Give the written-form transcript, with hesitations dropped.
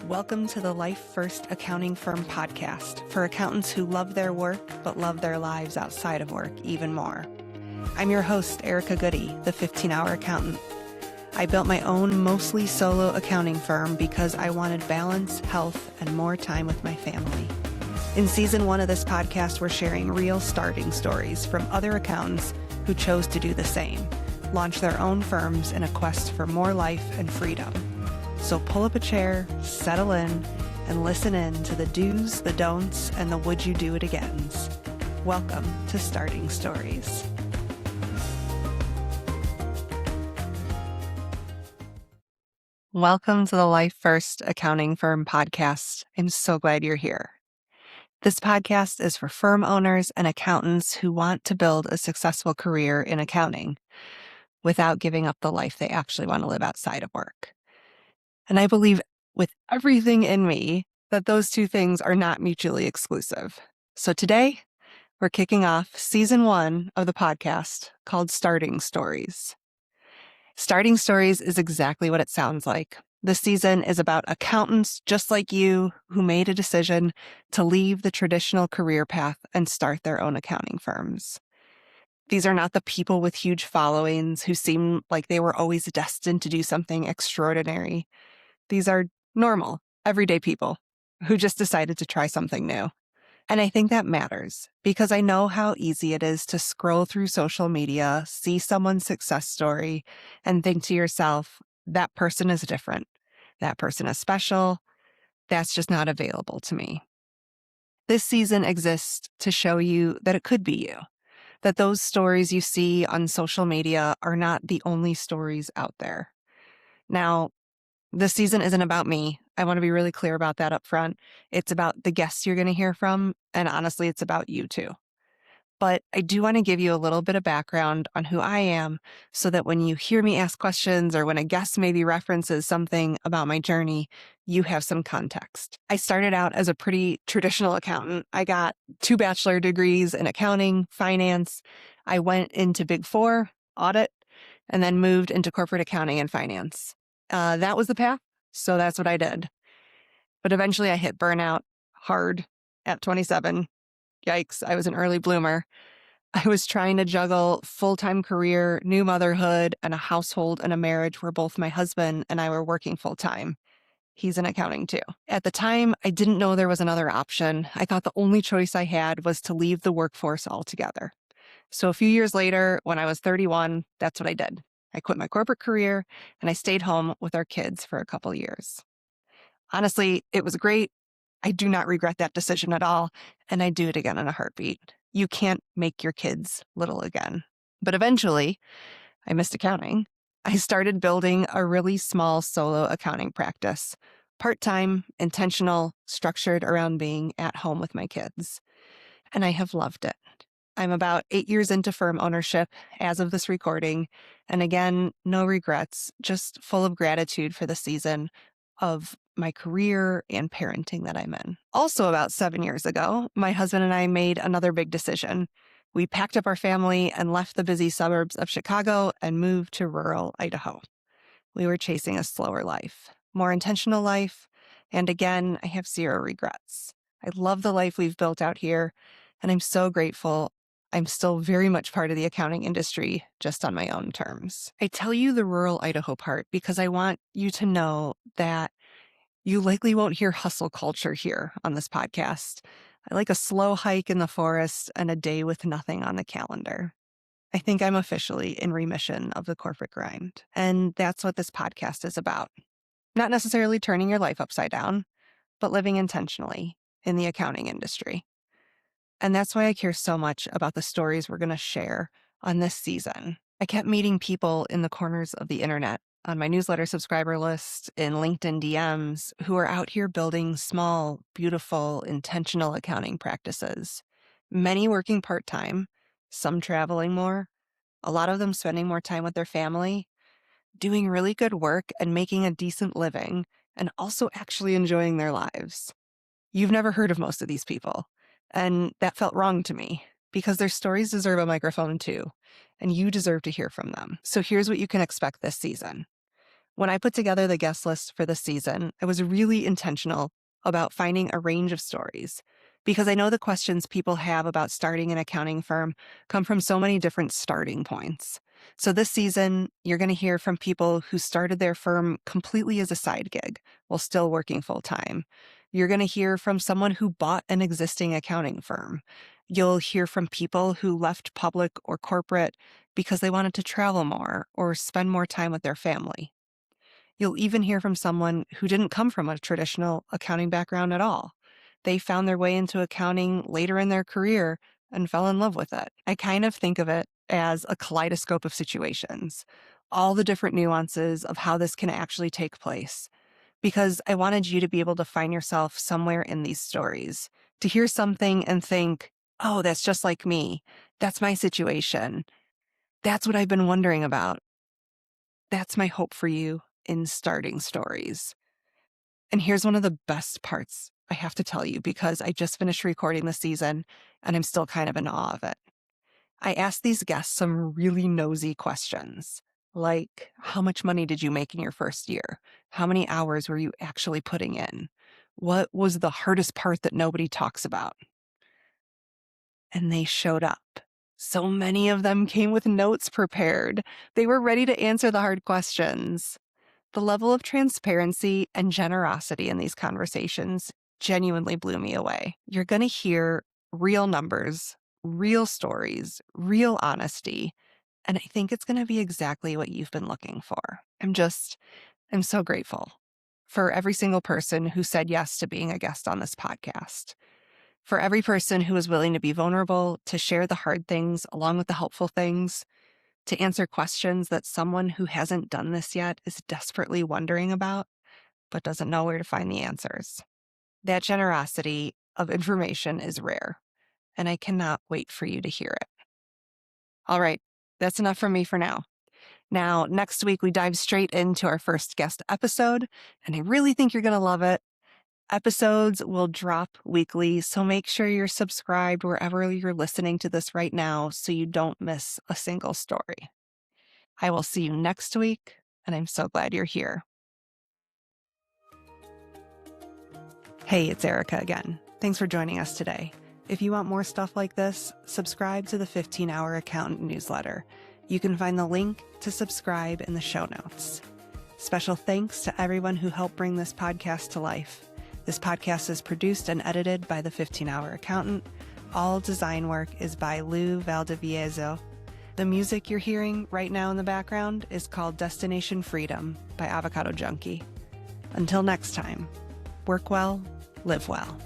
Welcome to the Life First Accounting Firm podcast for accountants who love their work but love their lives outside of work even more. I'm your host, Goode, the 15-hour accountant. I built my own mostly solo accounting firm because I wanted balance, health, and more time with my family. In season 1 of this podcast, we're sharing real starting stories from other accountants who chose to do the same, launch their own firms in a quest for more life and freedom. So pull up a chair, settle in, and listen in to the do's, the don'ts, and the would you do it agains. Welcome to Starting Stories. Welcome to the Life First Accounting Firm podcast. I'm so glad you're here. This podcast is for firm owners and accountants who want to build a successful career in accounting without giving up the life they actually want to live outside of work. And I believe with everything in me that those two things are not mutually exclusive. So today, we're kicking off season 1 of the podcast called Starting Stories. Starting Stories is exactly what it sounds like. This season is about accountants just like you who made a decision to leave the traditional career path and start their own accounting firms. These are not the people with huge followings who seem like they were always destined to do something extraordinary. These are normal, everyday people who just decided to try something new. And I think that matters because I know how easy it is to scroll through social media, see someone's success story, and think to yourself, that person is different. That person is special. That's just not available to me. This season exists to show you that it could be you, that those stories you see on social media are not the only stories out there. Now, this season isn't about me. I want to be really clear about that up front. It's about the guests you're going to hear from, and honestly, it's about you too. But I do want to give you a little bit of background on who I am so that when you hear me ask questions or when a guest maybe references something about my journey, you have some context. I started out as a pretty traditional accountant. I got 2 bachelor degrees in accounting, finance. I went into Big Four, audit, and then moved into corporate accounting and finance. That was the path, so that's what I did. But eventually I hit burnout hard at 27. Yikes, I was an early bloomer. I was trying to juggle full-time career, new motherhood, and a household and a marriage where both my husband and I were working full-time. He's in accounting too. At the time, I didn't know there was another option. I thought the only choice I had was to leave the workforce altogether. So a few years later, when I was 31, that's what I did. I quit my corporate career and I stayed home with our kids for a couple years. Honestly, it was great. I do not regret that decision at all, and I'd do it again in a heartbeat. You can't make your kids little again. But eventually, I missed accounting. I started building a really small solo accounting practice, part-time, intentional, structured around being at home with my kids. And I have loved it. I'm about 8 years into firm ownership as of this recording. And again, no regrets, just full of gratitude for the season of my career and parenting that I'm in. Also about 7 years ago, my husband and I made another big decision. We packed up our family and left the busy suburbs of Chicago and moved to rural Idaho. We were chasing a slower life, more intentional life. And again, I have 0 regrets. I love the life we've built out here, and I'm so grateful I'm still very much part of the accounting industry, just on my own terms. I tell you the rural Idaho part because I want you to know that you likely won't hear hustle culture here on this podcast. I like a slow hike in the forest and a day with nothing on the calendar. I think I'm officially in remission of the corporate grind. And that's what this podcast is about. Not necessarily turning your life upside down, but living intentionally in the accounting industry. And that's why I care so much about the stories we're going to share on this season. I kept meeting people in the corners of the internet, on my newsletter subscriber list, in LinkedIn DMs, who are out here building small, beautiful, intentional accounting practices. Many working part-time, some traveling more, a lot of them spending more time with their family, doing really good work and making a decent living, and also actually enjoying their lives. You've never heard of most of these people. And that felt wrong to me because their stories deserve a microphone too, and you deserve to hear from them. So here's what you can expect this season. When I put together the guest list for this season, I was really intentional about finding a range of stories because I know the questions people have about starting an accounting firm come from so many different starting points. So this season, you're going to hear from people who started their firm completely as a side gig while still working full time. You're going to hear from someone who bought an existing accounting firm. You'll hear from people who left public or corporate because they wanted to travel more or spend more time with their family. You'll even hear from someone who didn't come from a traditional accounting background at all. They found their way into accounting later in their career and fell in love with it. I kind of think of it as a kaleidoscope of situations, all the different nuances of how this can actually take place, because I wanted you to be able to find yourself somewhere in these stories, to hear something and think, oh, that's just like me. That's my situation. That's what I've been wondering about. That's my hope for you in starting stories. And here's one of the best parts I have to tell you because I just finished recording the season and I'm still kind of in awe of it. I asked these guests some really nosy questions, like how much money did you make in your first year? How many hours were you actually putting in? What was the hardest part that nobody talks about? And they showed up. So many of them came with notes prepared. They were ready to answer the hard questions. The level of transparency and generosity in these conversations genuinely blew me away. You're going to hear real numbers, real stories, real honesty, and I think it's going to be exactly what you've been looking for. I'm so grateful for every single person who said yes to being a guest on this podcast, for every person who was willing to be vulnerable, to share the hard things along with the helpful things, to answer questions that someone who hasn't done this yet is desperately wondering about, but doesn't know where to find the answers. That generosity of information is rare, and I cannot wait for you to hear it. All right, that's enough from me for now. Now, next week, we dive straight into our first guest episode, and I really think you're going to love it. Episodes will drop weekly, so make sure you're subscribed wherever you're listening to this right now so you don't miss a single story. I will see you next week, and I'm so glad you're here. Hey, it's Erica again. Thanks for joining us today. If you want more stuff like this, subscribe to the 15-Hour Accountant newsletter. You can find the link to subscribe in the show notes. Special thanks to everyone who helped bring this podcast to life. This podcast is produced and edited by the 15-Hour Accountant. All design work is by Lou Valdivieso. The music you're hearing right now in the background is called Destination Freedom by Avocado Junkie. Until next time, work well, live well.